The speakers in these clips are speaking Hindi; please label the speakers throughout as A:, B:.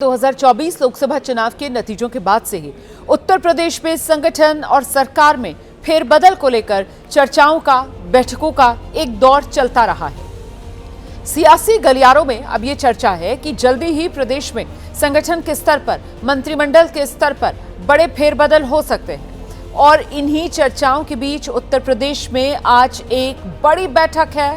A: 2024 लोकसभा चुनाव के नतीजों के बाद से ही उत्तर प्रदेश में संगठन और सरकार में फेरबदल को लेकर चर्चाओं का, बैठकों का एक दौर चलता रहा है। सियासी गलियारों में अब ये चर्चा है कि जल्दी ही प्रदेश में संगठन के स्तर पर, मंत्रिमंडल के स्तर पर बड़े फेरबदल हो सकते हैं और इन्हीं चर्चाओं के बीच उत्तर प्रदेश में आज एक बड़ी बैठक है।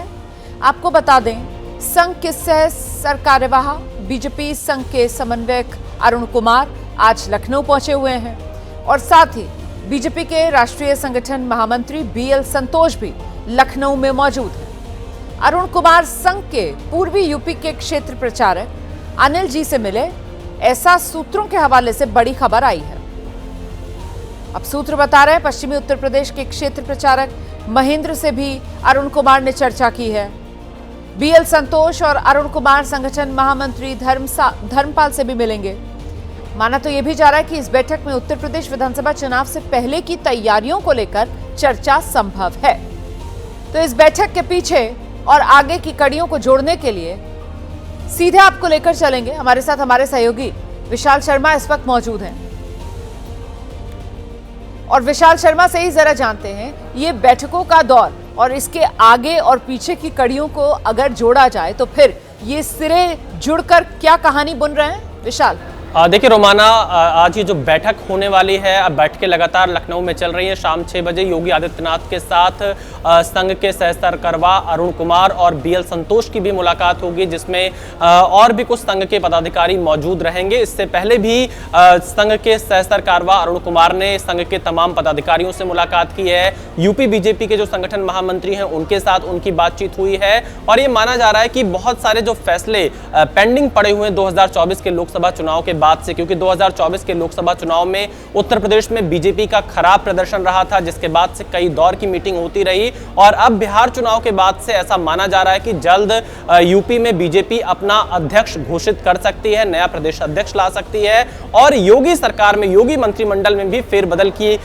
A: आपको बता दें, संघ के सह सरकार्यवाह बीजेपी संघ के समन्वयक अरुण कुमार आज लखनऊ पहुंचे हुए हैं और साथ ही बीजेपी के राष्ट्रीय संगठन महामंत्री बीएल संतोष भी लखनऊ में मौजूद हैं। अरुण कुमार संघ के पूर्वी यूपी के क्षेत्र प्रचारक अनिल जी से मिले, ऐसा सूत्रों के हवाले से बड़ी खबर आई है। अब सूत्र बता रहे हैं पश्चिमी उत्तर प्रदेश के क्षेत्र प्रचारक महेंद्र से भी अरुण कुमार ने चर्चा की है। बीएल संतोष और अरुण कुमार संगठन महामंत्री धर्मपाल से भी मिलेंगे। माना तो यह भी जा रहा है कि इस बैठक में उत्तर प्रदेश विधानसभा चुनाव से पहले की तैयारियों को लेकर चर्चा संभव है। तो इस बैठक के पीछे और आगे की कड़ियों को जोड़ने के लिए सीधे आपको लेकर चलेंगे। हमारे साथ हमारे सहयोगी विशाल शर्मा इस वक्त मौजूद हैं और विशाल शर्मा से ही जरा जानते हैं ये बैठकों का दौर और इसके आगे और पीछे की कड़ियों को अगर जोड़ा जाए तो फिर ये सिरे जुड़कर क्या कहानी बुन रहे हैं। विशाल,
B: देखिए रोमाना, आज ये जो बैठक होने वाली है, अब बैठकें लगातार लखनऊ में चल रही है। शाम 6 बजे योगी आदित्यनाथ के साथ संघ के सह सरकार्यवाह अरुण कुमार और बीएल संतोष की भी मुलाकात होगी, जिसमें और भी कुछ संघ के पदाधिकारी मौजूद रहेंगे। इससे पहले भी संघ के सह सरकार्यवाह अरुण कुमार ने संघ के तमाम पदाधिकारियों से मुलाकात की है। यूपी बीजेपी के जो संगठन महामंत्री हैं उनके साथ उनकी बातचीत हुई है और ये माना जा रहा है कि बहुत सारे जो फैसले पेंडिंग पड़े हुए हैं 2024 के लोकसभा चुनाव के बाद से, क्योंकि 2024 के लोकसभा चुनाव में उत्तर प्रदेश में बीजेपी का खराब प्रदर्शन रहा था, जिसके बाद से कई दौर की मीटिंग होती रही और अब बिहार चुनाव के बाद से ऐसा माना जा रहा है कि जल्द यूपी में बीजेपी अपना अध्यक्ष घोषित कर सकती है, नया प्रदेश अध्यक्ष ला सकती है और योगी सरकार में, योगी मंत्रिमंडल में भी फेरबदल की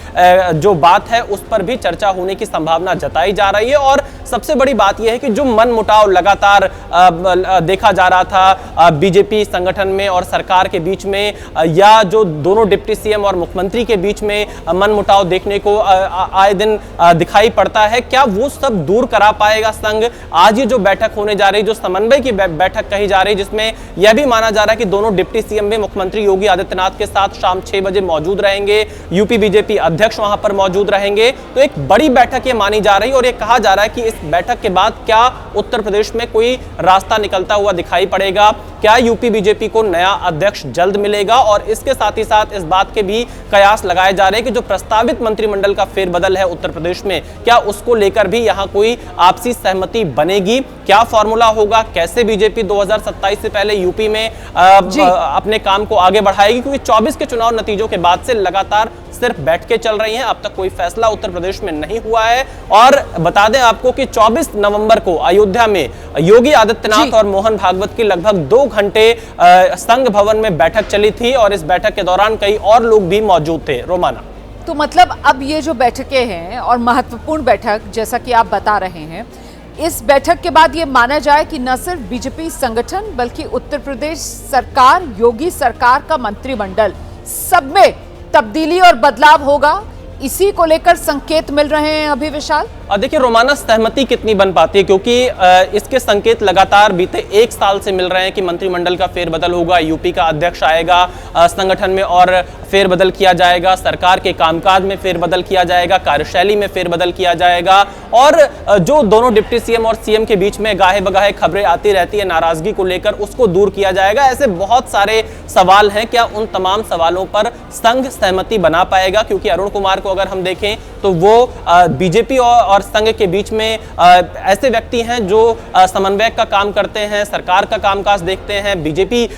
B: जो बात है उस पर भी चर्चा होने की संभावना जताई जा रही है। और सबसे बड़ी बात यह है कि जो मनमुटाव लगातार देखा जा रहा था बीजेपी संगठन में और सरकार के बीच में, या जो दोनों डिप्टी सीएम और मुख्यमंत्री के बीच में मनमुटाव देखने को आए दिन दिखाई पड़ता है, क्या वो सब दूर करा पाएगा संघ। आज ये जो बैठक होने जा रही, जो समन्वय की बैठक कही जा रही, जिसमें यह भी माना जा रहा है कि दोनों डिप्टी सीएम भी मुख्यमंत्री योगी आदित्यनाथ के साथ शाम 6 बजे मौजूद रहेंगे, यूपी बीजेपी अध्यक्ष वहां पर मौजूद रहेंगे। तो एक बड़ी बैठक ये मानी जा रही है और ये कहा जा रहा है कि इस बैठक के बाद क्या उत्तर प्रदेश में कोई रास्ता निकलता हुआ दिखाई पड़ेगा, क्या यूपी बीजेपी को नया अध्यक्ष जल्द मिलेगा। और इसके साथ ही साथ इस बात के भी कयास लगाए जा रहे हैं कि जो प्रस्तावित मंत्रिमंडल का फेरबदल है उत्तर प्रदेश में, क्या उसको लेकर भी यहां कोई आपसी सहमति बनेगी, क्या फॉर्मूला होगा, कैसे बीजेपी 2027 से पहले यूपी में अपने काम को आगे बढ़ाएगी, क्योंकि 24 के चुनाव नतीजों के बाद से लगातार सिर्फ बैठकें चल रही हैं, अब तक कोई फैसला उत्तर प्रदेश में नहीं हुआ है। और बता दें आपको कि 24 नवंबर को अयोध्या में योगी आदित्यनाथ और मोहन भागवत की लगभग 2 घंटे संघ भवन में बैठक चली थी और इस बैठक के दौरान कई और लोग भी मौजूद थे। रोमाना,
A: तो मतलब अब ये जो बैठकें हैं और महत्वपूर्ण बैठक जैसा कि आप बता रहे हैं, इस बैठक के बाद ये माना जाए कि न सिर्फ बीजेपी संगठन बल्कि उत्तर प्रदेश सरकार, योगी सरकार का मंत्रिमंडल, सब में तब्दीली और बदलाव होगा, इसी को लेकर संकेत मिल रहे हैं अभी। विशाल,
B: देखिए रोमाना, सहमति कितनी बन पाती है, क्योंकि इसके संकेत लगातार बीते 1 साल से मिल रहे हैं कि मंत्रिमंडल का फेरबदल होगा, यूपी का अध्यक्ष आएगा संगठन में और फेरबदल किया जाएगा, सरकार के कामकाज में फेरबदल किया जाएगा, कार्यशैली में फेरबदल किया जाएगा और जो दोनों डिप्टी सीएम और सीएम के बीच में गाहे बगाहे खबरें आती रहती है नाराजगी को लेकर, उसको दूर किया जाएगा। ऐसे बहुत सारे सवाल हैं, क्या उन तमाम सवालों पर संघ सहमति बना पाएगा, क्योंकि अरुण कुमार को अगर हम देखें तो वो बीजेपी और संघ के बीच में ऐसे व्यक्ति हैं जो समन्वय का काम करते हैं, सरकार का कामकाज देखते हैं, बीजेपी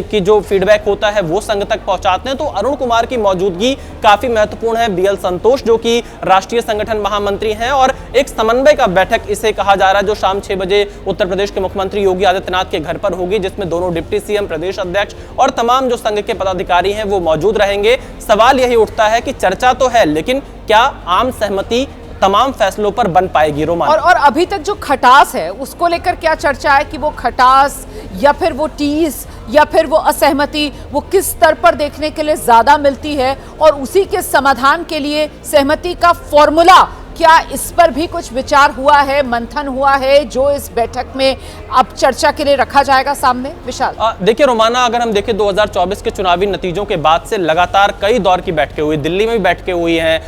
B: की जो फीडबैक होता है वो संघ तक पहुंचाते हैं। तो अरुण कुमार की मौजूदगी काफी महत्वपूर्ण है। बीएल संतोष जो कि राष्ट्रीय संगठन महामंत्री हैं और एक समन्वय का बैठक इसे कहा जा रहा है, जो शाम 6 बजे उत्तर प्रदेश के मुख्यमंत्री योगी आदित्यनाथ के घर पर होगी, जिसमें दोनों डिप्टी सीएम, प्रदेश अध्यक्ष और तमाम जो संघ के पदाधिकारी हैं वो मौजूद रहेंगे। सवाल यही उठता है कि चर्चा तो है, लेकिन क्या आम सहमति तमाम फैसलों पर बन पाएगी रोमान।
A: और अभी तक जो खटास है उसको लेकर क्या चर्चा है कि वो खटास या फिर वो टीस या फिर वो असहमति वो किस स्तर पर देखने के लिए ज्यादा मिलती है, और उसी के समाधान के लिए सहमति का फॉर्मूला क्या, इस पर भी कुछ विचार हुआ है, मंथन हुआ है, जो इस बैठक में अब चर्चा के लिए रखा जाएगा सामने? विशाल,
B: देखिए रोमाना, अगर हम देखें 2024 के चुनावी नतीजों के बाद से लगातार कई दौर की बैठकें हुई, दिल्ली में भी बैठकें हुई हैं,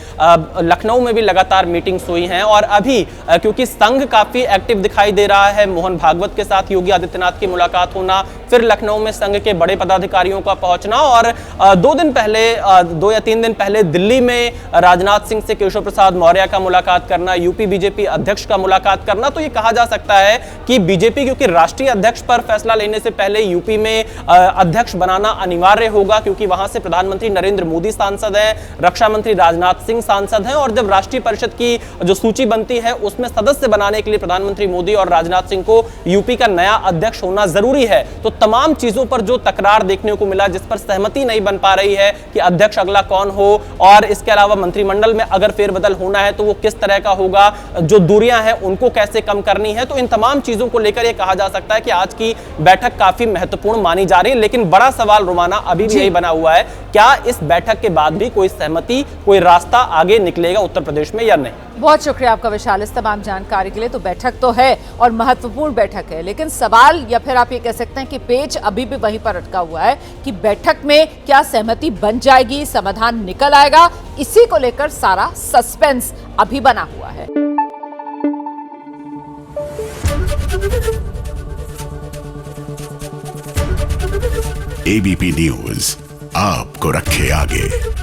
B: लखनऊ में भी लगातार मीटिंग्स हुई हैं, और अभी क्योंकि संघ काफी एक्टिव दिखाई दे रहा है, मोहन भागवत के साथ योगी आदित्यनाथ की मुलाकात होना, फिर लखनऊ में संघ के बड़े पदाधिकारियों का पहुंचना, और 2 या 3 दिन पहले दिल्ली में राजनाथ सिंह से केशव प्रसाद मौर्य का मुलाकात करना, यूपी बीजेपी अध्यक्ष का मुलाकात करना, तो ये कहा जा सकता है कि बीजेपी क्योंकि राष्ट्रीय अध्यक्ष पर फैसला लेने से पहले यूपी में अध्यक्ष बनाना अनिवार्य होगा, क्योंकि वहां से प्रधानमंत्री नरेंद्र मोदी सांसद हैं, रक्षा मंत्री राजनाथ सिंह सांसद हैं, और जब राष्ट्रीय परिषद की जो सूची बनती है उसमें सदस्य बनाने के लिए प्रधानमंत्री मोदी और राजनाथ सिंह को यूपी का नया अध्यक्ष होना जरूरी है। तो तमाम चीजों पर जो तकरार देखने को मिला, जिस पर सहमति नहीं बन पा रही है कि अध्यक्ष अगला कौन हो, और इसके अलावा मंत्रिमंडल में अगर फेरबदल होना है तो वो किस तरह का होगा, जो दूरियां हैं उनको कैसे कम करनी है, तो इन तमाम चीजों को लेकर यह कहा जा सकता है कि आज की बैठक काफी महत्वपूर्ण मानी जा रही है। लेकिन बड़ा सवाल रोमाना अभी भी यही बना हुआ है, क्या इस बैठक के बाद भी कोई सहमति, कोई रास्ता आगे निकलेगा उत्तर प्रदेश में या नहीं?
A: बहुत शुक्रिया आपका विशाल इस तमाम जानकारी के लिए। तो बैठक तो है और महत्वपूर्ण बैठक है, लेकिन सवाल या फिर आप ये कह सकते हैं कि पेच अभी भी वहीं पर अटका हुआ है कि बैठक में क्या सहमति बन जाएगी, समाधान निकल आएगा, इसी को लेकर सारा सस्पेंस अभी बना हुआ है।
C: एबीपी न्यूज आपको रखे आगे।